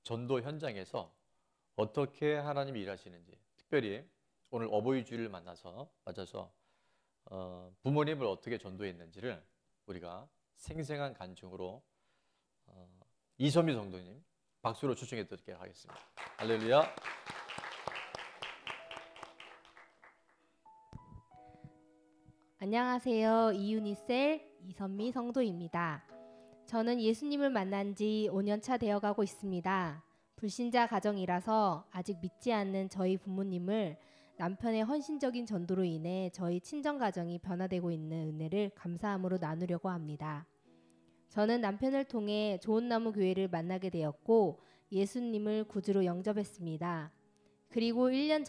전도 현장에서 어떻게 하나님이 일하시는지, 특별히 오늘 어버이 주일을 맞아서 부모님을 어떻게 전도했는지를 우리가 생생한 간증으로 이선미 성도님 박수로 초청해 드리도록 하겠습니다. 할렐루야. 안녕하세요. 이유니셀 이선미 성도입니다. 저는 예수님을 만난 지 5년 차 되어가고 있습니다. 불신자 가정이라서 아직 믿지 않는 저희 부모님을 남편의 헌신적인 전도로 인해 저희 친정 가정이 변화되고 있는 은혜를 감사함으로 나누려고 합니다. 저는 남편을 통해 좋은 나무 교회를 만나게 되었고 예수님을 구주로 영접했습니다. 그리고 1년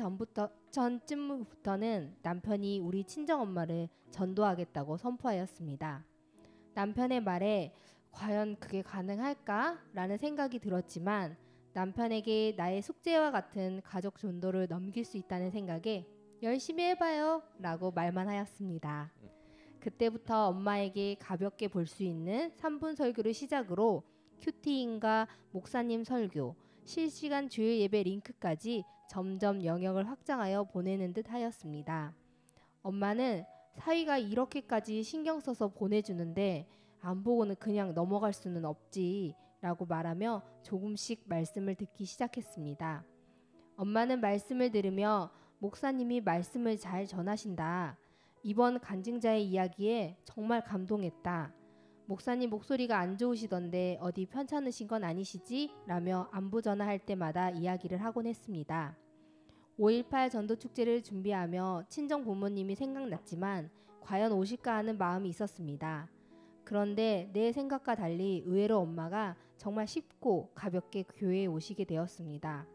전쯤부터는 남편이 우리 친정엄마를 전도하겠다고 선포하였습니다. 남편의 말에 과연 그게 가능할까? 라는 생각이 들었지만 남편에게 나의 숙제와 같은 가족 전도를 넘길 수 있다는 생각에 열심히 해봐요 라고 말만 하였습니다. 그때부터 엄마에게 가볍게 볼 수 있는 3분 설교를 시작으로 큐티인과 목사님 설교, 실시간 주일 예배 링크까지 점점 영역을 확장하여 보내는 듯 하였습니다. 엄마는 사위가 이렇게까지 신경 써서 보내주는데 안 보고는 그냥 넘어갈 수는 없지 라고 말하며 조금씩 말씀을 듣기 시작했습니다. 엄마는 말씀을 들으며 목사님이 말씀을 잘 전하신다. 이번 간증자의 이야기에 정말 감동했다. 목사님 목소리가 안 좋으시던데 어디 편찮으신 건 아니시지? 라며 안부 전화할 때마다 이야기를 하곤 했습니다. 5.18 전도축제를 준비하며 친정 부모님이 생각났지만 과연 오실까 하는 마음이 있었습니다. 그런데 내 생각과 달리 의외로 엄마가 정말 쉽고 가볍게 교회에 오시게 되었습니다.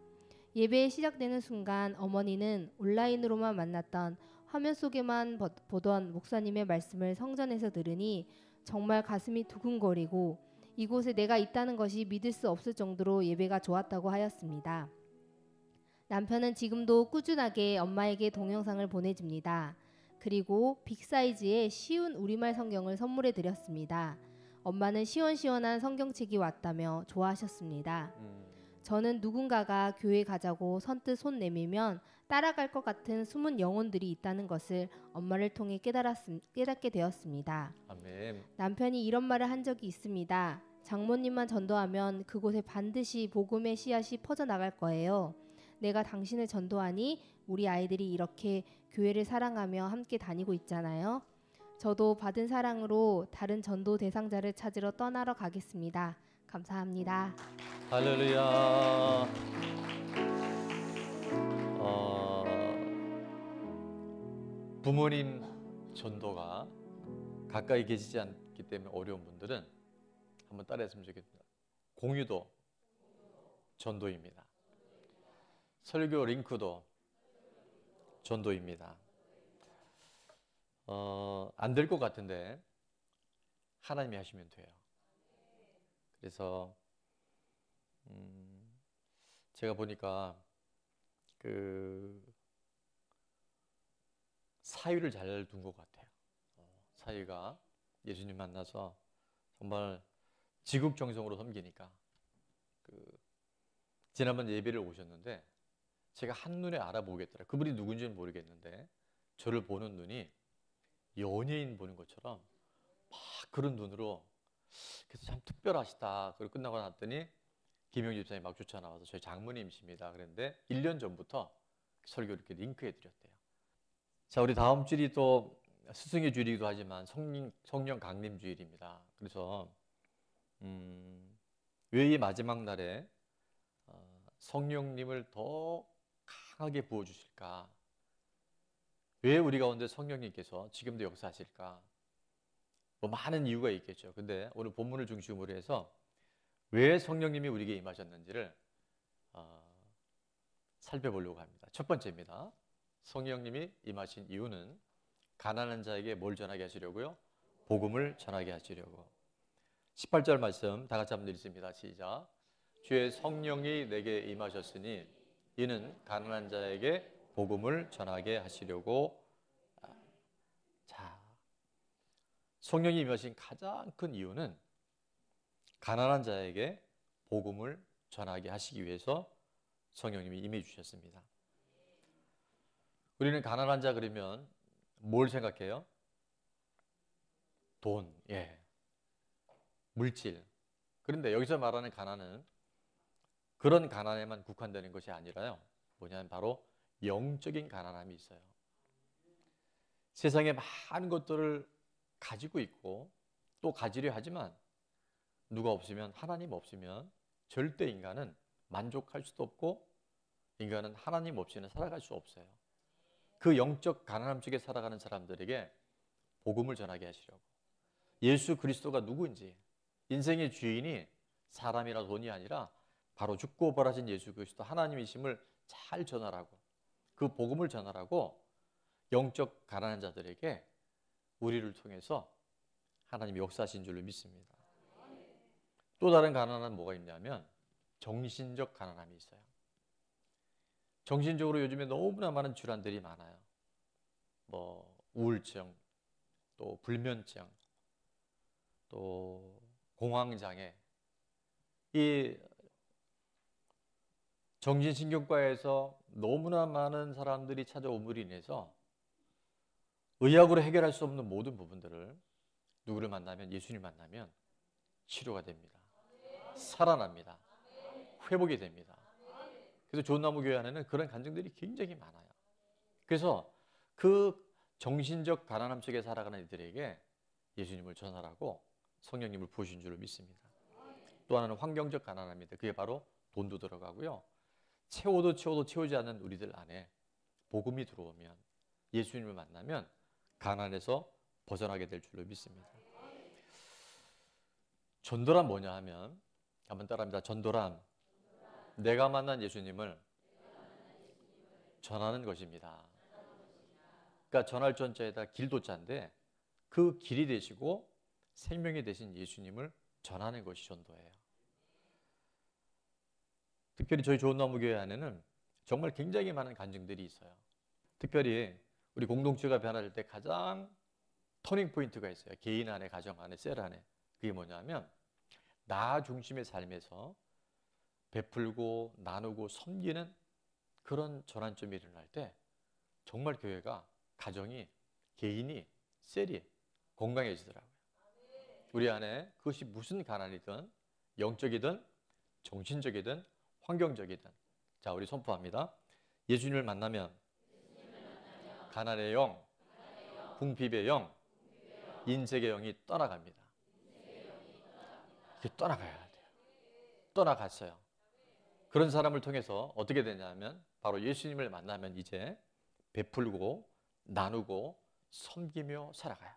예배에 시작되는 순간 어머니는 온라인으로만 만났던 화면 속에만 보던 목사님의 말씀을 성전에서 들으니 정말 가슴이 두근거리고 이곳에 내가 있다는 것이 믿을 수 없을 정도로 예배가 좋았다고 하였습니다. 남편은 지금도 꾸준하게 엄마에게 동영상을 보내줍니다. 그리고 빅사이즈의 쉬운 우리말 성경을 선물해 드렸습니다. 엄마는 시원시원한 성경책이 왔다며 좋아하셨습니다. 저는 누군가가 교회 가자고 선뜻 손 내밀면 따라갈 것 같은 숨은 영혼들이 있다는 것을 엄마를 통해 깨닫게 되었습니다. 아멘. 남편이 이런 말을 한 적이 있습니다. 장모님만 전도하면 그곳에 반드시 복음의 씨앗이 퍼져나갈 거예요. 내가 당신을 전도하니 우리 아이들이 이렇게 교회를 사랑하며 함께 다니고 있잖아요. 저도 받은 사랑으로 다른 전도 대상자를 찾으러 떠나러 가겠습니다. 감사합니다. 할렐루야. 부모님 전도가 가까이 계시지 않기 때문에 어려운 분들은 한번 따라했으면 좋겠습니다. 공유도 전도입니다. 설교 링크도 전도입니다. 안 될 것 같은데 하나님이 하시면 돼요. 그래서 제가 보니까 사위를 잘 둔 것 같아요. 사위가 예수님 만나서 정말 지극정성으로 섬기니까 지난번 예배를 오셨는데 제가 한눈에 알아보겠더라. 그분이 누군지는 모르겠는데 저를 보는 눈이 연예인 보는 것처럼 막 그런 눈으로, 그래서 참 특별하시다. 그리고 끝나고 났더니 김영주 집사님이 막 쫓아 나와서 저희 장모님이십니다. 그런데 1년 전부터 설교 이렇게 링크해 드렸대요. 자, 우리 다음 주일이 또 스승의 주일이기도 하지만 성령 강림 주일입니다. 그래서 왜 이 마지막 날에 성령님을 더 강하게 부어주실까? 왜 우리 가운데 성령님께서 지금도 역사하실까? 뭐 많은 이유가 있겠죠. 근데 오늘 본문을 중심으로 해서 왜 성령님이 우리에게 임하셨는지를 살펴보려고 합니다. 첫 번째입니다. 성령님이 임하신 이유는 가난한 자에게 뭘 전하게 하시려고요? 복음을 전하게 하시려고. 18절 말씀 다 같이 한번 읽습니다. 시작. 주의 성령이 내게 임하셨으니 이는 가난한 자에게 복음을 전하게 하시려고. 자, 성령이 임하신 가장 큰 이유는 가난한 자에게 복음을 전하게 하시기 위해서 성령님이 임해 주셨습니다. 우리는 가난한 자 그러면 뭘 생각해요? 돈, 예, 물질. 그런데 여기서 말하는 가난은 그런 가난에만 국한되는 것이 아니라요. 뭐냐면 바로 영적인 가난함이 있어요. 세상에 많은 것들을 가지고 있고 또 가지려 하지만 누가 없으면, 하나님 없으면 절대 인간은 만족할 수도 없고 인간은 하나님 없이는 살아갈 수 없어요. 그 영적 가난함 속에 살아가는 사람들에게 복음을 전하게 하시려고, 예수 그리스도가 누구인지, 인생의 주인이 사람이나 돈이 아니라 바로 죽고 부활하신 예수 그리스도 하나님이심을 잘 전하라고, 그 복음을 전하라고 영적 가난한 자들에게 우리를 통해서 하나님이 역사하신 줄로 믿습니다. 또 다른 가난은 뭐가 있냐면 정신적 가난함이 있어요. 정신적으로 요즘에 너무나 많은 질환들이 많아요. 뭐 우울증, 또 불면증, 또 공황장애. 이 정신신경과에서 너무나 많은 사람들이 찾아옴으로 인해서 의학으로 해결할 수 없는 모든 부분들을 누구를 만나면, 예수님 만나면 치료가 됩니다. 살아납니다. 회복이 됩니다. 그래서 좋은나무교회 안에는 그런 간증들이 굉장히 많아요. 그래서 그 정신적 가난함 속에 살아가는 이들에게 예수님을 전하라고 성령님을 부으신 줄로 믿습니다. 또 하나는 환경적 가난함입니다. 그게 바로 돈도 들어가고요. 채워도 채우지 않는 우리들 안에 복음이 들어오면, 예수님을 만나면 가난에서 벗어나게 될 줄로 믿습니다. 전도란 뭐냐 하면, 한번 따라합니다. 전도란 내가 만난 예수님을 전하는 것입니다. 그러니까 전할 전자에다 길도자인데 그 길이 되시고 생명이 되신 예수님을 전하는 것이 전도예요. 특별히 저희 좋은나무교회 안에는 정말 굉장히 많은 간증들이 있어요. 특별히 우리 공동체가 변화될 때 가장 터닝 포인트가 있어요. 개인 안에, 가정 안에, 셀 안에. 그게 뭐냐면 나 중심의 삶에서 베풀고 나누고 섬기는 그런 전환점이 일어날 때 정말 교회가, 가정이, 개인이, 셀이 건강해지더라고요. 우리 안에 그것이 무슨 가난이든 영적이든 정신적이든 환경적이든, 자, 우리 선포합니다. 예수님을 만나면 가난의 영, 궁핍의 영, 인색의 영이 떠나갑니다. 이게 떠나가야 돼요. 떠나갔어요. 그런 사람을 통해서 어떻게 되냐면 바로 예수님을 만나면 이제 베풀고 나누고 섬기며 살아가요.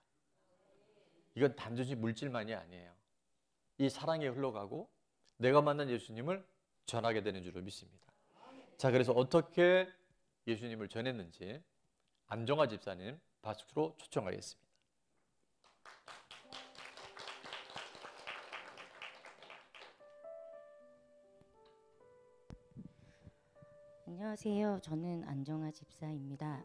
이건 단지 물질만이 아니에요. 이 사랑이 흘러가고 내가 만난 예수님을 전하게 되는 줄로 믿습니다. 자, 그래서 어떻게 예수님을 전했는지 안정화 집사님 박수로 초청하겠습니다. 안녕하세요. 저는 안정화 집사입니다.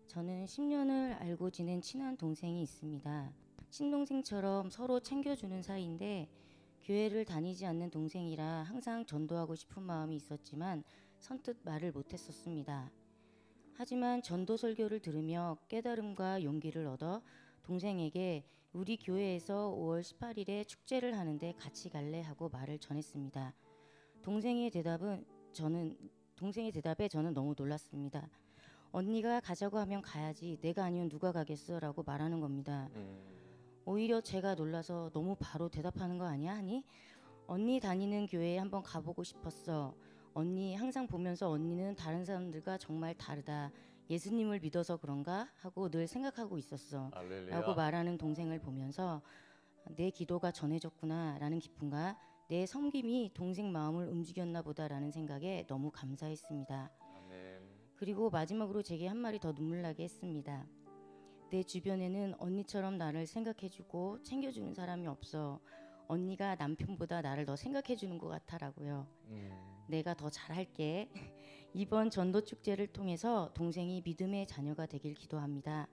저는 10년을 알고 지낸 친한 동생이 있습니다. 친동생처럼 서로 챙겨주는 사이인데 교회를 다니지 않는 동생이라 항상 전도하고 싶은 마음이 있었지만 선뜻 말을 못했었습니다. 하지만 전도 설교를 들으며 깨달음과 용기를 얻어 동생에게 우리 교회에서 5월 18일에 축제를 하는데 같이 갈래 하고 말을 전했습니다. 동생의 대답에 저는 너무 놀랐습니다. 언니가 가자고 하면 가야지, 내가 아니면 누가 가겠어 라고 말하는 겁니다. 오히려 제가 놀라서 너무 바로 대답하는 거 아니야? 하니 언니 다니는 교회에 한번 가보고 싶었어. 언니 항상 보면서 언니는 다른 사람들과 정말 다르다. 예수님을 믿어서 그런가? 하고 늘 생각하고 있었어. 할렐루야. 라고 말하는 동생을 보면서 내 기도가 전해졌구나 라는 기쁨과 내 섬김이 동생 마음을 움직였나 보다라는 생각에 너무 감사했습니다. 아멘. 그리고 마지막으로 제게 한 말이 더 눈물 나게 했습니다. 내 주변에는 언니처럼 나를 생각해주고 챙겨주는 사람이 없어. 언니가 남편보다 나를 더 생각해주는 것 같아라고요. 내가 더 잘할게. 이번 전도 축제를 통해서 동생이 믿음의 자녀가 되길 기도합니다.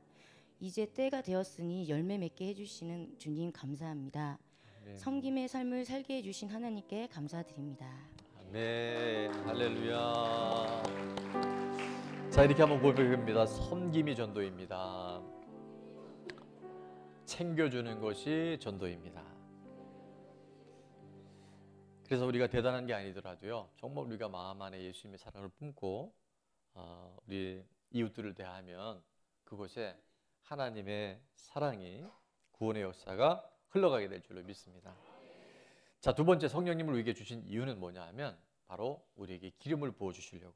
이제 때가 되었으니 열매 맺게 해주시는 주님 감사합니다. 아멘. 섬김의 삶을 살게 해주신 하나님께 감사드립니다. 아멘. 할렐루야. 자, 이렇게 한번 고백합니다. 섬김이 전도입니다. 챙겨주는 것이 전도입니다. 그래서 우리가 대단한 게 아니더라도요, 정말 우리가 마음 안에 예수님의 사랑을 품고 우리 이웃들을 대하면 그곳에 하나님의 사랑이, 구원의 역사가 흘러가게 될 줄로 믿습니다. 자, 두 번째, 성령님을 우리에게 주신 이유는 뭐냐 하면 바로 우리에게 기름을 부어주시려고.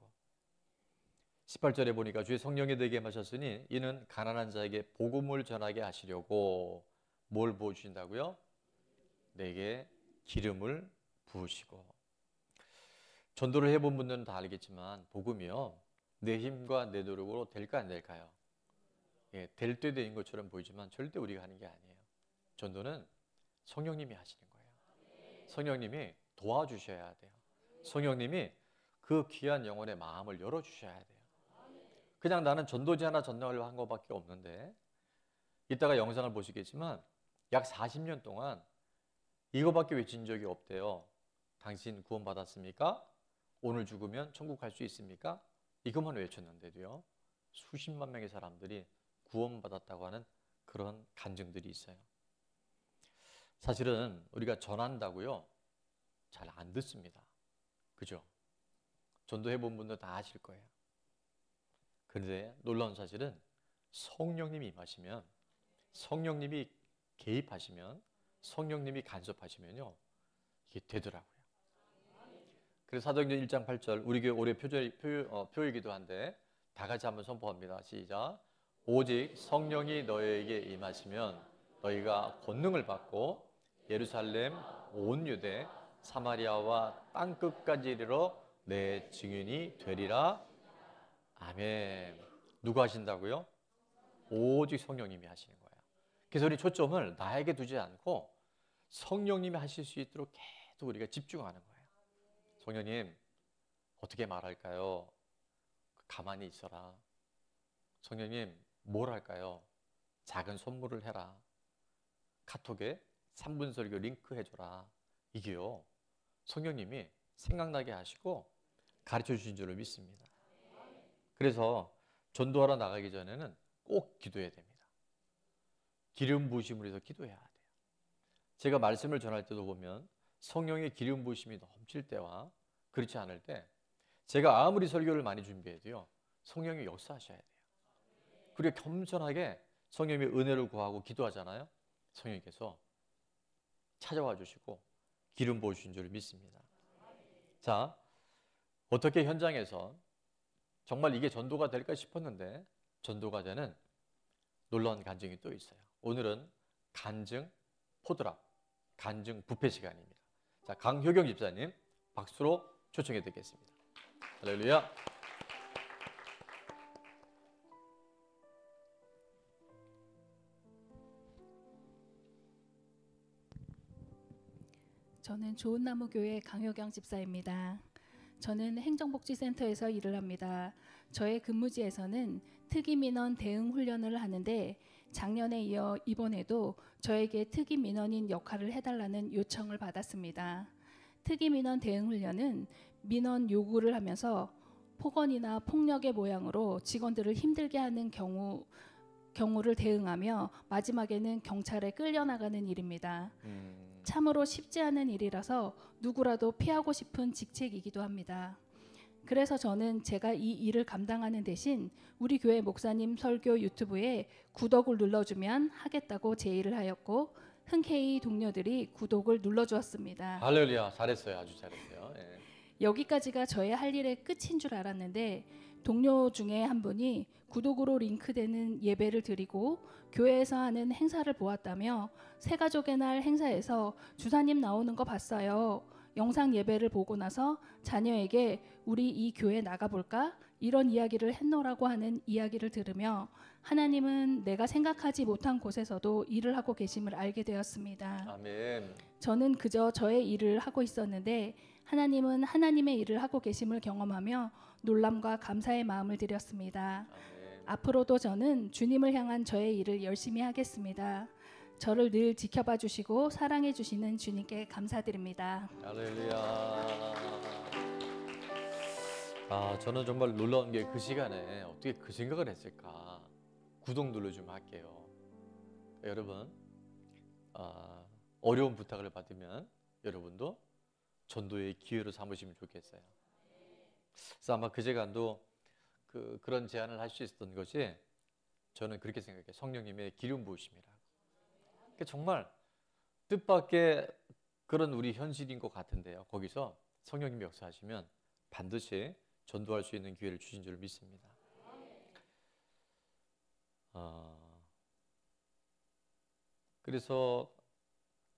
18절에 보니까 주의 성령이 내게 임하셨으니 이는 가난한 자에게 복음을 전하게 하시려고. 뭘 부어주신다고요? 내게 기름을 부으시고. 전도를 해본 분들은 다 알겠지만 복음이요, 내 힘과 내 노력으로 될까 안 될까요? 예, 될 때 되는 것처럼 보이지만 절대 우리가 하는 게 아니에요. 전도는 성령님이 하시는 거예요. 성령님이 도와주셔야 돼요. 성령님이 그 귀한 영혼의 마음을 열어주셔야 돼요. 그냥 나는 전도지 하나 전도하려고 한 것밖에 없는데, 이따가 영상을 보시겠지만 약 40년 동안 이거밖에 외친 적이 없대요. 당신 구원받았습니까? 오늘 죽으면 천국 갈 수 있습니까? 이것만 외쳤는데도요, 수십만 명의 사람들이 구원받았다고 하는 그런 간증들이 있어요. 사실은 우리가 전한다고요, 잘 안 듣습니다. 그죠? 전도해 본 분들 다 아실 거예요. 그런데 놀라운 사실은 성령님이 임하시면, 성령님이 개입하시면, 성령님이 간섭하시면요, 이게 되더라고요. 그래서 사도행전 1장 8절, 우리 교회 올해 표이기도 한데 다 같이 한번 선포합니다. 시작. 오직 성령이 너희에게 임하시면 너희가 권능을 받고 예루살렘, 온 유대, 사마리아와 땅끝까지 이르러 내 증인이 되리라. 아멘. 누가 하신다고요? 오직 성령님이 하시는 거예요. 그래서 우리 초점을 나에게 두지 않고 성령님이 하실 수 있도록 계속 우리가 집중하는 거예요. 성령님, 어떻게 말할까요? 가만히 있어라. 성령님, 뭘 할까요? 작은 선물을 해라. 카톡에 3분 설교 링크 해줘라. 이게요, 성령님이 생각나게 하시고 가르쳐 주신 줄을 믿습니다. 그래서 전도하러 나가기 전에는 꼭 기도해야 됩니다. 기름 부으심을 해서 기도해야 돼요. 제가 말씀을 전할 때도 보면 성령의 기름 부으심이 넘칠 때와 그렇지 않을 때, 제가 아무리 설교를 많이 준비해도요, 성령이 역사하셔야 돼요. 그리고 겸손하게 성령의 은혜를 구하고 기도하잖아요. 성령께서 찾아와 주시고 기름 부으신 줄 믿습니다. 자, 어떻게 현장에서 정말 이게 전도가 될까 싶었는데 전도가 되는 놀라운 간증이 또 있어요. 오늘은 간증 포드랍, 간증 뷔페 시간입니다. 자, 강효경 집사님 박수로 초청해 드리겠습니다. 할렐루야. 저는 좋은나무교회 강효경 집사입니다. 저는 행정복지센터에서 일을 합니다. 저의 근무지에서는 특임민원 대응 훈련을 하는데 작년에 이어 이번에도 저에게 특임민원인 역할을 해달라는 요청을 받았습니다. 특임민원 대응 훈련은 민원 요구를 하면서 폭언이나 폭력의 모양으로 직원들을 힘들게 하는 경우를 대응하며 마지막에는 경찰에 끌려나가는 일입니다. 참으로 쉽지 않은 일이라서 누구라도 피하고 싶은 직책이기도 합니다. 그래서 저는 제가 이 일을 감당하는 대신 우리 교회 목사님 설교 유튜브에 구독을 눌러주면 하겠다고 제의를 하였고 흔쾌히 동료들이 구독을 눌러주었습니다. 할렐루야. 잘했어요. 아주 잘했어요. 예. 여기까지가 저의 할 일의 끝인 줄 알았는데 동료 중에 한 분이 구독으로 링크되는 예배를 드리고 교회에서 하는 행사를 보았다며 새가족의 날 행사에서 주사님 나오는 거 봤어요. 영상 예배를 보고 나서 자녀에게 우리 이 교회 나가볼까? 이런 이야기를 했노라고 하는 이야기를 들으며 하나님은 내가 생각하지 못한 곳에서도 일을 하고 계심을 알게 되었습니다. 아멘. 저는 그저 저의 일을 하고 있었는데 하나님은 하나님의 일을 하고 계심을 경험하며 놀람과 감사의 마음을 드렸습니다. 아멘. 앞으로도 저는 주님을 향한 저의 일을 열심히 하겠습니다. 저를 늘 지켜봐 주시고 사랑해 주시는 주님께 감사드립니다. 할렐루야. 저는 정말 놀라운 게 그 시간에 어떻게 그 생각을 했을까. 구독 눌러 좀 할게요. 여러분, 어려운 부탁을 받으면 여러분도 전도의 기회로 삼으시면 좋겠어요. 그래서 아마 그 시간도 그런 제안을 할 수 있었던 것이, 저는 그렇게 생각해요. 성령님의 기름 부으심이라. 그러니까 정말 뜻밖의 그런 우리 현실인 것 같은데요. 거기서 성령님이 역사하시면 반드시 전도할 수 있는 기회를 주신 줄 믿습니다. 그래서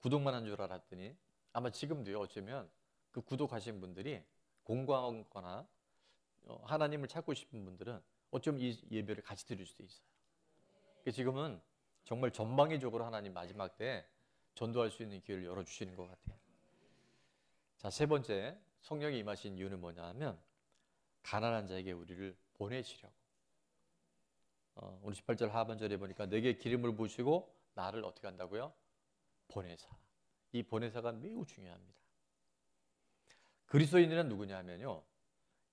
구독만 한 줄 알았더니 아마 지금도요, 어쩌면 그 구독하신 분들이 공부하거나 하나님을 찾고 싶은 분들은 어쩌면 이 예배를 같이 드릴 수도 있어요. 지금은 정말 전방위적으로 하나님 마지막 때 전도할 수 있는 기회를 열어주시는 것 같아요. 자, 세 번째, 성령이 임하신 이유는 뭐냐 하면 가난한 자에게 우리를 보내시려고. 오늘 18절 하반절에 보니까 내게 기름을 부으시고 나를 어떻게 한다고요? 보내사. 이 보내사가 매우 중요합니다. 그리스도인은 누구냐 하면요,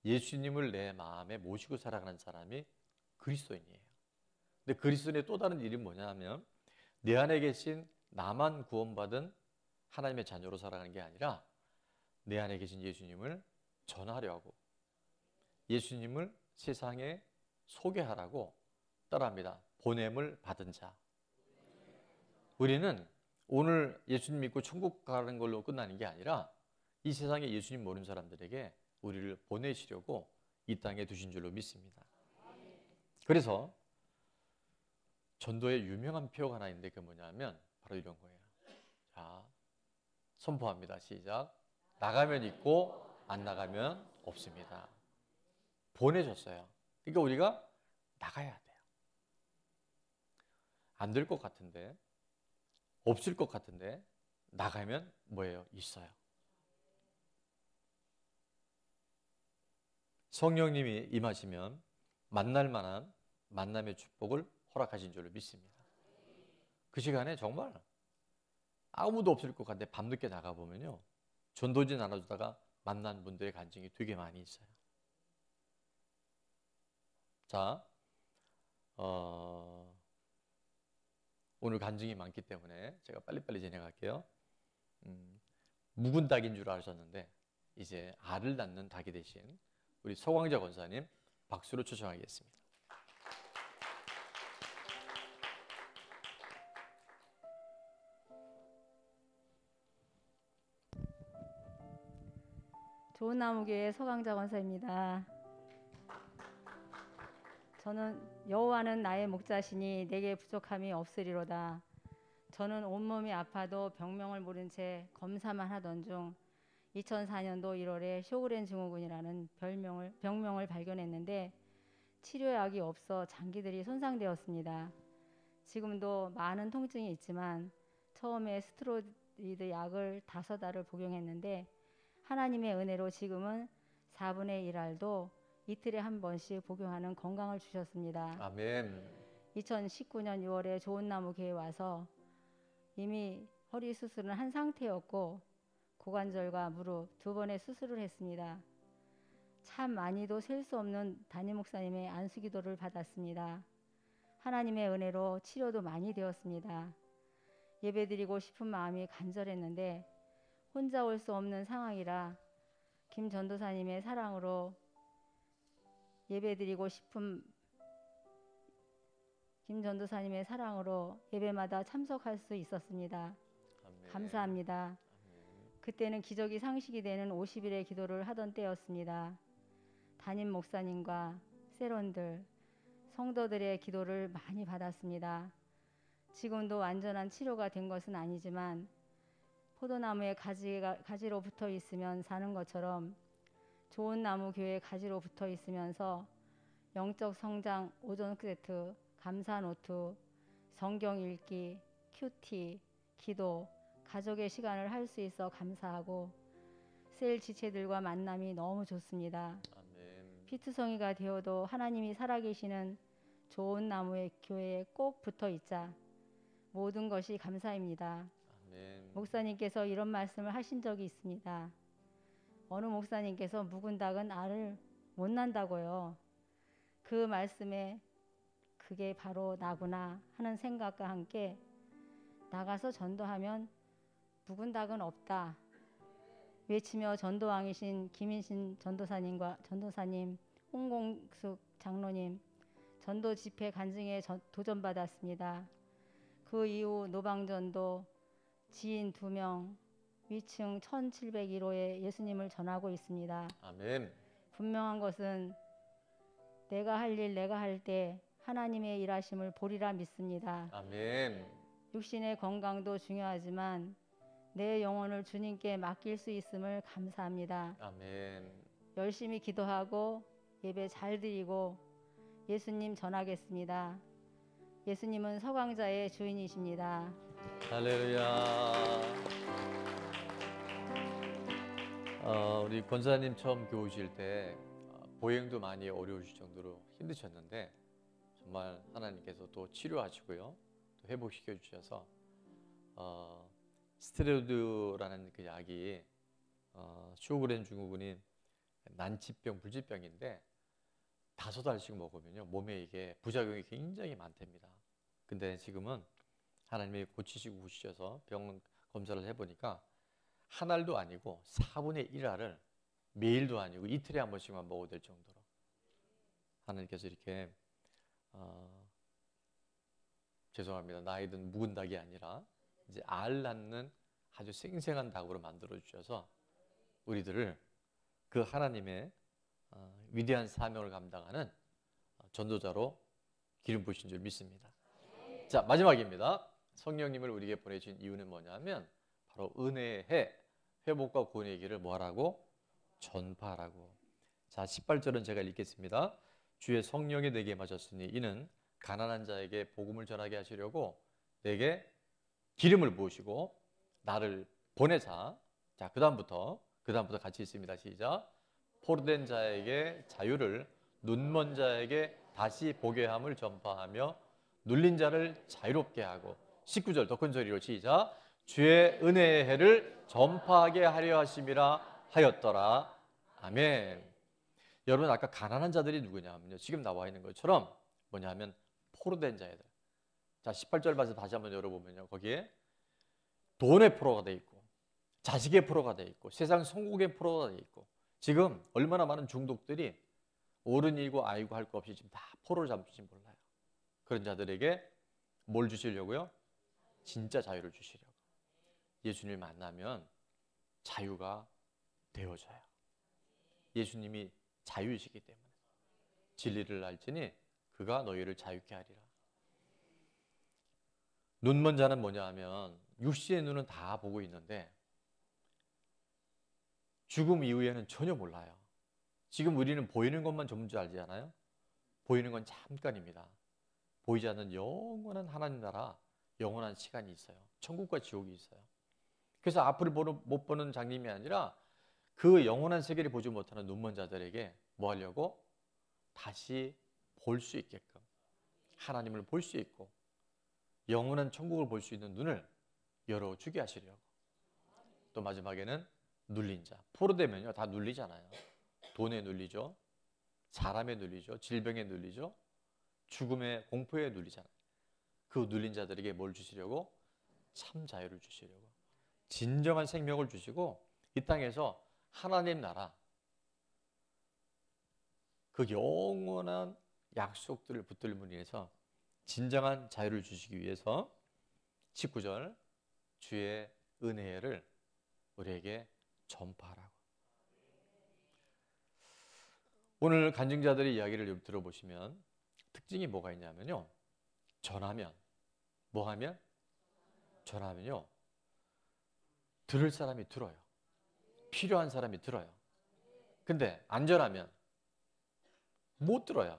예수님을 내 마음에 모시고 살아가는 사람이 그리스도인이에요. 근데 그리스도인의 또 다른 일이 뭐냐 하면 내 안에 계신 나만 구원받은 하나님의 자녀로 살아가는 게 아니라 내 안에 계신 예수님을 전하려 하고 예수님을 세상에 소개하라고 따라합니다. 보냄을 받은 자. 우리는 오늘 예수님 믿고 천국 가는 걸로 끝나는 게 아니라 이 세상에 예수님 모르는 사람들에게 우리를 보내시려고 이 땅에 두신 줄로 믿습니다. 그래서 전도의 유명한 표어가 하나 있는데 그게 뭐냐면 바로 이런 거예요. 자, 선포합니다. 시작. 나가면 있고 안 나가면 없습니다. 보내줬어요. 그러니까 우리가 나가야 돼요. 안 될 것 같은데, 없을 것 같은데 나가면 뭐예요? 있어요. 성령님이 임하시면 만날 만한 만남의 축복을 허락하신 줄로 믿습니다. 그 시간에 정말 아무도 없을 것 같은데 밤늦게 나가보면요, 전도지 나눠주다가 만난 분들의 간증이 되게 많이 있어요. 자, 오늘 간증이 많기 때문에 제가 빨리빨리 진행할게요. 묵은 닭인 줄 아셨는데 이제 알을 낳는 닭이 되신 우리 서광자 권사님 박수로 초청하겠습니다. 좋은나무교회 서강자 권사입니다. 저는 여호와는 나의 목자시니 내게 부족함이 없으리로다. 저는 온몸이 아파도 병명을 모른 채 검사만 하던 중 2004년도 1월에 쇼그렌 증후군이라는 병명을 발견했는데 치료약이 없어 장기들이 손상되었습니다. 지금도 많은 통증이 있지만 처음에 스테로이드 약을 5알을 복용했는데 하나님의 은혜로 지금은 4분의 1알도 이틀에 한 번씩 복용하는 건강을 주셨습니다. 아멘. 2019년 6월에 좋은나무 교회에 와서 이미 허리 수술은 한 상태였고 고관절과 무릎 2번의 수술을 했습니다. 참 많이도 셀 수 없는 담임 목사님의 안수기도를 받았습니다. 하나님의 은혜로 치료도 많이 되었습니다. 예배드리고 싶은 마음이 간절했는데 혼자 올 수 없는 상황이라 김 전도사님의 사랑으로 예배드리고 싶은 김 전도사님의 사랑으로 예배마다 참석할 수 있었습니다. 아멘. 감사합니다. 아멘. 그때는 기적이 상식이 되는 50일의 기도를 하던 때였습니다. 담임 목사님과 세론들, 성도들의 기도를 많이 받았습니다. 지금도 완전한 치료가 된 것은 아니지만 포도나무에 가지로 붙어 있으면 사는 것처럼 좋은 나무 교회에 가지로 붙어 있으면서 영적 성장 5종 세트, 감사 노트, 성경 읽기, 큐티, 기도, 가족의 시간을 할 수 있어 감사하고 셀 지체들과 만남이 너무 좋습니다. 아멘. 피투성이가 되어도 하나님이 살아계시는 좋은 나무의 교회에 꼭 붙어 있자. 모든 것이 감사입니다. 아멘. 목사님께서 이런 말씀을 하신 적이 있습니다. 어느 목사님께서 묵은 닭은 알을 못 낳는다고요. 그 말씀에 그게 바로 나구나 하는 생각과 함께 나가서 전도하면 묵은 닭은 없다 외치며 전도왕이신 김인신 전도사님, 홍공숙 장로님 전도 집회 간증에 도전받았습니다. 그 이후 노방전도 지인 2명 위층 1701호에 예수님을 전하고 있습니다. 아멘. 분명한 것은 내가 할 일 내가 할 때 하나님의 일하심을 보리라 믿습니다. 아멘. 육신의 건강도 중요하지만 내 영혼을 주님께 맡길 수 있음을 감사합니다. 아멘. 열심히 기도하고 예배 잘 드리고 예수님 전하겠습니다. 예수님은 서강자의 주인이십니다. 할렐루야. 우리 권사님 처음 교우실 때 보행도 많이 어려우실 정도로 힘드셨는데 정말 하나님께서 또 치료하시고요, 또 회복시켜 주셔서 스테로이드라는 그 약이 쇼그렌 증후군인 난치병, 불치병인데 5알씩 먹으면요 몸에 이게 부작용이 굉장히 많답니다. 근데 지금은 하나님이 고치시고 오셔서 병원 검사를 해보니까 한 알도 아니고 4분의 1알을 매일도 아니고 이틀에 한 번씩만 먹어도 될 정도로 하나님께서 이렇게 죄송합니다. 나이든 묵은 닭이 아니라 이제 알 낳는 아주 생생한 닭으로 만들어 주셔서 우리들을 그 하나님의 위대한 사명을 감당하는 전도자로 기름 부으신 줄 믿습니다. 자, 마지막입니다. 성령님을 우리에게 보내주신 이유는 뭐냐면 바로 은혜의 해, 회복과 구원의 길을 뭐하라고? 전파하라고. 자, 18절은 제가 읽겠습니다. 주의 성령이 내게 임하셨으니 이는 가난한 자에게 복음을 전하게 하시려고 내게 기름을 부으시고 나를 보내사. 자, 그 다음부터 같이 있습니다. 시작. 포로된 자에게 자유를, 눈먼 자에게 다시 보게 함을 전파하며 눌린 자를 자유롭게 하고. 19절 더 큰 소리로 시작. 주의 은혜의 해를 전파하게 하려 하심이라 하였더라. 아멘. 여러분, 아까 가난한 자들이 누구냐면요, 지금 나와 있는 것처럼 뭐냐면 포로된 자애들. 자, 18절 말씀 다시 한번 열어보면요, 거기에 돈의 포로가 돼 있고 자식의 포로가 돼 있고 세상 성공의 포로가 돼 있고, 지금 얼마나 많은 중독들이 어른이고 아이고 할 거 없이 지금 다 포로를 잡을지 몰라요. 그런 자들에게 뭘 주시려고요? 진짜 자유를 주시려고. 예수님을 만나면 자유가 되어져요. 예수님이 자유이시기 때문에. 진리를 알지니 그가 너희를 자유케 하리라. 눈먼 자는 뭐냐 하면 육신의 눈은 다 보고 있는데 죽음 이후에는 전혀 몰라요. 지금 우리는 보이는 것만 전부 줄 알지 않아요? 보이는 건 잠깐입니다. 보이지 않는 영원한 하나님 나라, 영원한 시간이 있어요. 천국과 지옥이 있어요. 그래서 앞을 못 보는 장님이 아니라 그 영원한 세계를 보지 못하는 눈먼 자들에게 뭐 하려고? 다시 볼 수 있게끔, 하나님을 볼 수 있고 영원한 천국을 볼 수 있는 눈을 열어주게 하시려고. 또 마지막에는 눌린 자. 포로되면요 다 눌리잖아요. 돈에 눌리죠, 사람에 눌리죠, 질병에 눌리죠, 죽음의 공포에 눌리잖아요. 그 눌린 자들에게 뭘 주시려고? 참 자유를 주시려고. 진정한 생명을 주시고 이 땅에서 하나님 나라, 그 영원한 약속들을 붙들므로 인해서 진정한 자유를 주시기 위해서 19절 주의 은혜를 우리에게 전파하라고. 오늘 간증자들의 이야기를 들어보시면 특징이 뭐가 있냐면요, 전하면 뭐하면? 전하면요 들을 사람이 들어요. 필요한 사람이 들어요. 근데 안 전하면 못 들어요.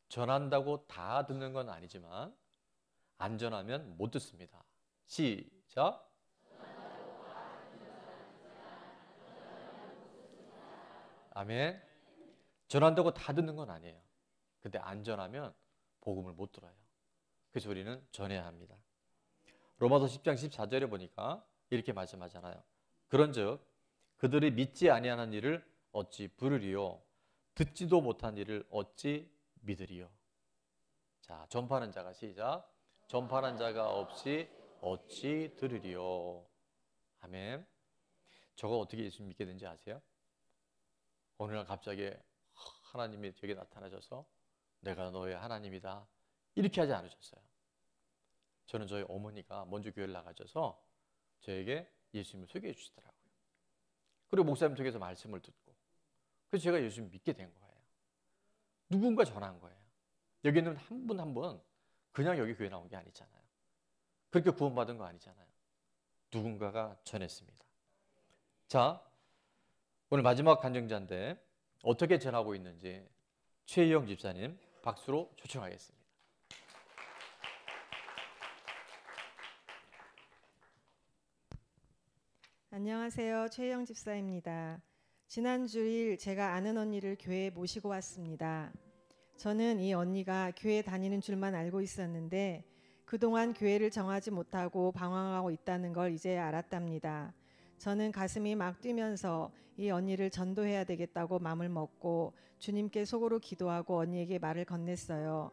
전한다고 다 듣는 건 아니지만 안 전하면 못 듣습니다. 시작. 아멘. 전한다고 다 듣는 건 아니에요. 근데 안 전하면 복음을 못 들어요. 그래서 우리는 전해야 합니다. 로마서 10장 14절에 보니까 이렇게 말씀하잖아요. 그런즉 그들이 믿지 아니하는 일을 어찌 부르리요 듣지도 못한 일을 어찌 믿으리요. 자, 전파하는 자가 시작. 전파하는 자가 없이 어찌 들으리요. 아멘. 저가 어떻게 예수 믿게 된지 아세요? 어느 날 갑자기 하나님이 저에게 나타나셔서 내가 너의 하나님이다 이렇게 하지 않으셨어요. 저는 저희 어머니가 먼저 교회를 나가셔서 저에게 예수님을 소개해 주시더라고요. 그리고 목사님 통해서 말씀을 듣고 그래서 제가 예수님 믿게 된 거예요. 누군가 전한 거예요. 여기는 한 분 한 분 그냥 여기 교회 나온 게 아니잖아요. 그렇게 구원받은 거 아니잖아요. 누군가가 전했습니다. 자, 오늘 마지막 간증자인데 어떻게 전하고 있는지 최희영 집사님 박수로 초청하겠습니다. 안녕하세요. 최희영 집사입니다. 지난 주일 제가 아는 언니를 교회에 모시고 왔습니다. 저는 이 언니가 교회 다니는 줄만 알고 있었는데 그동안 교회를 정하지 못하고 방황하고 있다는 걸 이제 알았답니다. 저는 가슴이 막 뛰면서 이 언니를 전도해야 되겠다고 마음을 먹고 주님께 속으로 기도하고 언니에게 말을 건넸어요.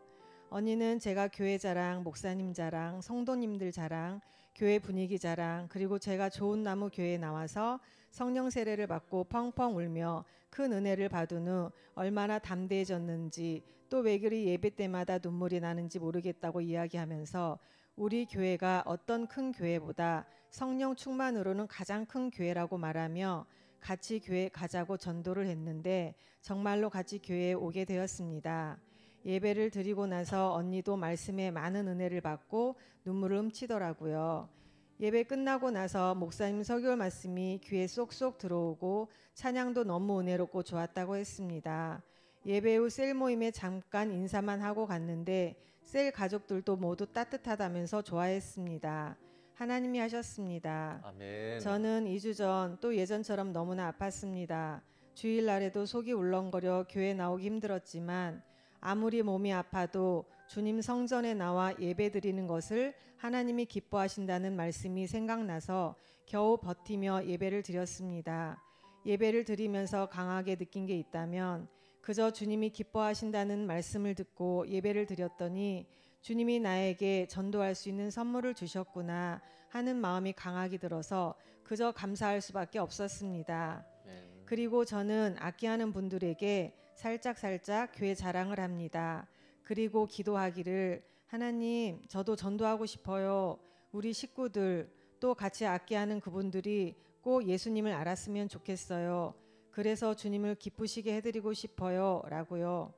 언니는 제가 교회 자랑, 목사님 자랑, 성도님들 자랑, 교회 분위기 자랑, 그리고 제가 좋은 나무 교회에 나와서 성령 세례를 받고 펑펑 울며 큰 은혜를 받은 후 얼마나 담대해졌는지 또 왜 그리 예배 때마다 눈물이 나는지 모르겠다고 이야기하면서 우리 교회가 어떤 큰 교회보다 성령 충만으로는 가장 큰 교회라고 말하며 같이 교회 가자고 전도를 했는데 정말로 같이 교회에 오게 되었습니다. 예배를 드리고 나서 언니도 말씀에 많은 은혜를 받고 눈물을 훔치더라고요. 예배 끝나고 나서 목사님 설교 말씀이 귀에 쏙쏙 들어오고 찬양도 너무 은혜롭고 좋았다고 했습니다. 예배 후 셀 모임에 잠깐 인사만 하고 갔는데 셀 가족들도 모두 따뜻하다면서 좋아했습니다. 하나님이 하셨습니다. 아멘. 저는 2주 전 또 예전처럼 너무나 아팠습니다. 주일날에도 속이 울렁거려 교회 나오기 힘들었지만 아무리 몸이 아파도 주님 성전에 나와 예배 드리는 것을 하나님이 기뻐하신다는 말씀이 생각나서 겨우 버티며 예배를 드렸습니다. 예배를 드리면서 강하게 느낀 게 있다면 그저 주님이 기뻐하신다는 말씀을 듣고 예배를 드렸더니 주님이 나에게 전도할 수 있는 선물을 주셨구나 하는 마음이 강하게 들어서 그저 감사할 수밖에 없었습니다. 그리고 저는 악기하는 분들에게 살짝 교회 자랑을 합니다. 그리고 기도하기를 하나님 저도 전도하고 싶어요. 우리 식구들 또 같이 악기하는 그분들이 꼭 예수님을 알았으면 좋겠어요. 그래서 주님을 기쁘시게 해드리고 싶어요 라고요.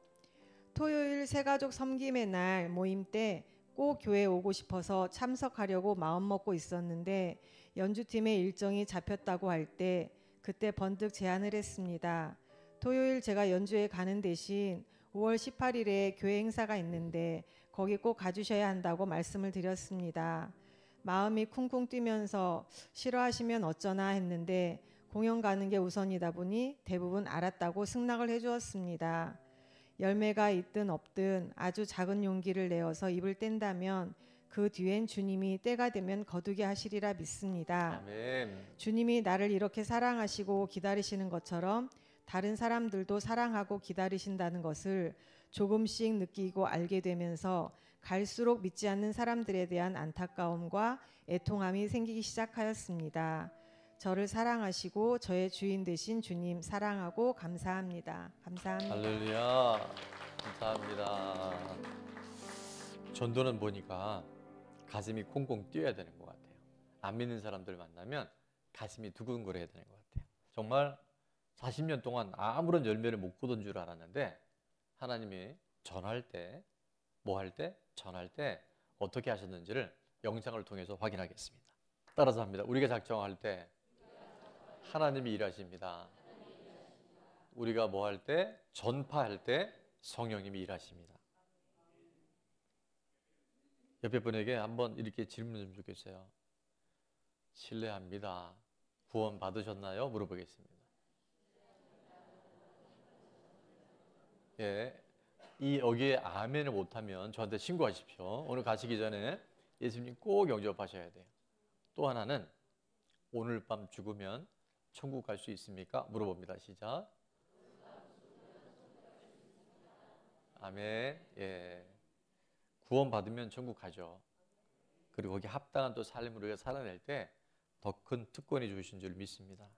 토요일 새가족 섬김의 날 모임 때 꼭 교회에 오고 싶어서 참석하려고 마음먹고 있었는데 연주팀의 일정이 잡혔다고 할 때 그때 번뜩 제안을 했습니다. 토요일 제가 연주에 가는 대신 5월 18일에 교회 행사가 있는데 거기 꼭 가주셔야 한다고 말씀을 드렸습니다. 마음이 쿵쿵 뛰면서 싫어하시면 어쩌나 했는데 공연 가는 게 우선이다 보니 대부분 알았다고 승낙을 해주었습니다. 열매가 있든 없든 아주 작은 용기를 내어서 입을 뗀다면 그 뒤엔 주님이 때가 되면 거두게 하시리라 믿습니다. 아멘. 주님이 나를 이렇게 사랑하시고 기다리시는 것처럼 다른 사람들도 사랑하고 기다리신다는 것을 조금씩 느끼고 알게 되면서 갈수록 믿지 않는 사람들에 대한 안타까움과 애통함이 생기기 시작하였습니다. 저를 사랑하시고 저의 주인 되신 주님 사랑하고 감사합니다. 감사합니다. 할렐루야. 감사합니다. 전도는 보니까 가슴이 콩콩 뛰어야 되는 것 같아요. 안 믿는 사람들 만나면 가슴이 두근거려야 되는 것 같아요. 정말 40년 동안 아무런 열매를 못 거둔 줄 알았는데 하나님이 전할 때, 뭐 할 때, 전할 때 어떻게 하셨는지를 영상을 통해서 확인하겠습니다. 따라서 합니다. 우리가 작정할 때 하나님이 일하십니다. 우리가 뭐 할 때, 전파할 때 성령님이 일하십니다. 옆에 분에게 한번 이렇게 질문 좀 주겠어요. 신뢰합니다. 구원 받으셨나요? 물어보겠습니다. 예, 여기에 아멘을 못하면 저한테 신고하십시오. 오늘 가시기 전에 예수님 꼭 영접하셔야 돼요. 또 하나는 오늘 밤 죽으면 천국 갈 수 있습니까? 물어봅니다. 시작. 아멘. 예. 구원 받으면 천국 가죠. 그리고 거기 합당한 또 삶을 우리가 살아낼 때 더 큰 특권이 주신 줄 믿습니다.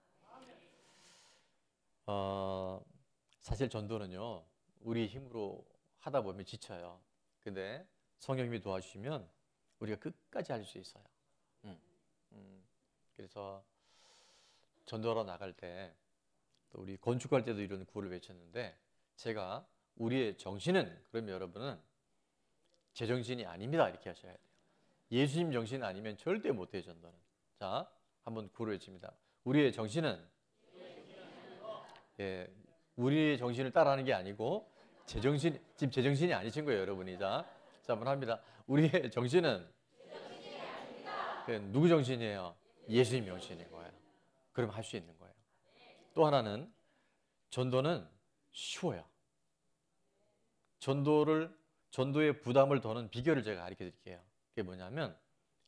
사실 전도는요, 우리 힘으로 하다 보면 지쳐요. 근데 성령님이 도와주시면 우리가 끝까지 할 수 있어요. 그래서 전도하러 나갈 때, 또 우리 건축할 때도 이런 구호를 외쳤는데, 제가 우리의 정신은, 그러면 여러분은 제 정신이 아닙니다, 이렇게 하셔야 돼요. 예수님 정신 아니면 절대 못해요, 전도는. 자, 한번 구호를 외칩니다. 우리의 정신은, 예, 우리의 정신을 따라하는 게 아니고 제 정신, 지금 제 정신이 아니신 거예요, 여러분이. 자, 한번 합니다. 우리의 정신은 누구 정신이에요? 예수님 정신인 거예요. 그럼 할 수 있는 거예요. 또 하나는 전도는 쉬워요. 전도의 부담을 더는 비결을 제가 가르쳐 드릴게요. 그게 뭐냐면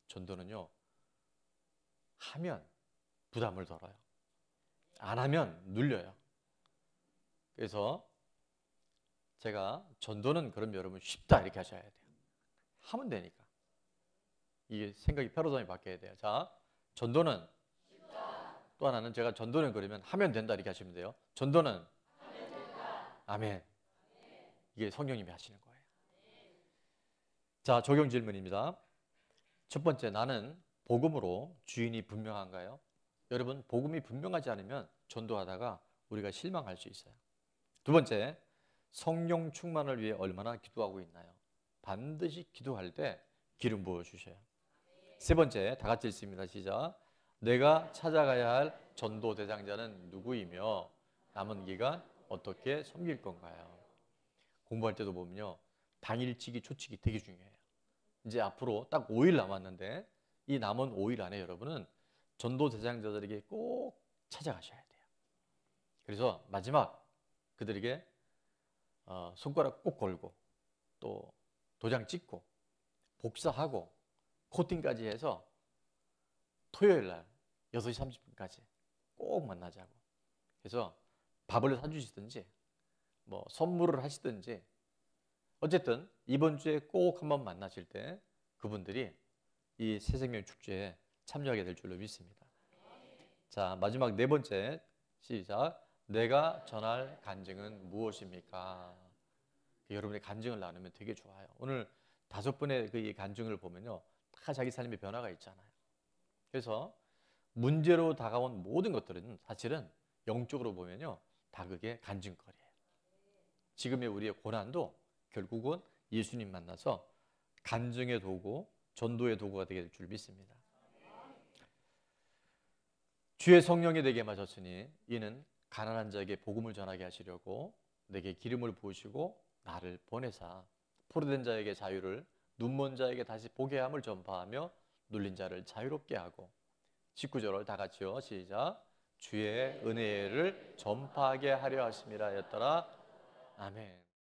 전도는요, 하면 부담을 덜어요. 안 하면 눌려요. 그래서 제가 전도는 그럼 여러분 쉽다 이렇게 하셔야 돼요. 하면 되니까. 이게 생각이 패러다임이 바뀌어야 돼요. 자, 전도는 쉽다. 또 하나는 제가 전도는 그러면 하면 된다 이렇게 하시면 돼요. 전도는 하면 된다. 아멘. 이게 성령님이 하시는 거예요. 자, 적용 질문입니다. 첫 번째, 나는 복음으로 주인이 분명한가요? 여러분, 복음이 분명하지 않으면 전도하다가 우리가 실망할 수 있어요. 두 번째, 성령 충만을 위해 얼마나 기도하고 있나요? 반드시 기도할 때 기름 부어주셔요. 세 번째, 다 같이 읽습니다. 시작. 내가 찾아가야 할 전도 대상자는 누구이며 남은 기간 어떻게 섬길 건가요? 공부할 때도 보면요, 당일치기, 초치기 되게 중요해요. 이제 앞으로 딱 5일 남았는데 이 남은 5일 안에 여러분은 전도 대상자들에게 꼭 찾아가셔야 돼요. 그래서 마지막 그들에게 손가락 꼭 걸고 또 도장 찍고 복사하고 코팅까지 해서 토요일 날 6시 30분까지 꼭 만나자고. 그래서 밥을 사주시든지 뭐 선물을 하시든지 어쨌든 이번 주에 꼭 한번 만나실 때 그분들이 이 새생명 축제에 참여하게 될 줄로 믿습니다. 자, 마지막 네 번째, 시작. 내가 전할 간증은 무엇입니까? 여러분의 간증을 나누면 되게 좋아요. 오늘 5번의 그 간증을 보면요, 다 자기 삶의 변화가 있잖아요. 그래서 문제로 다가온 모든 것들은 사실은 영적으로 보면요, 다 그게 간증거리예요. 지금의 우리의 고난도 결국은 예수님 만나서 간증의 도구, 전도의 도구가 되게 될 줄 믿습니다. 주의 성령이 내게 마셨으니 이는 가난한 자에게 복음을 전하게 하시려고 내게 기름을 부으시고 나를 보내사 포로된 자에게 자유를, 눈먼 자에게 다시 보게 함을 전파하며 눌린 자를 자유롭게 하고. 19절을 다 같이요. 시작. 주의 은혜를 전파하게 하려 하심이라 였더라. 아멘.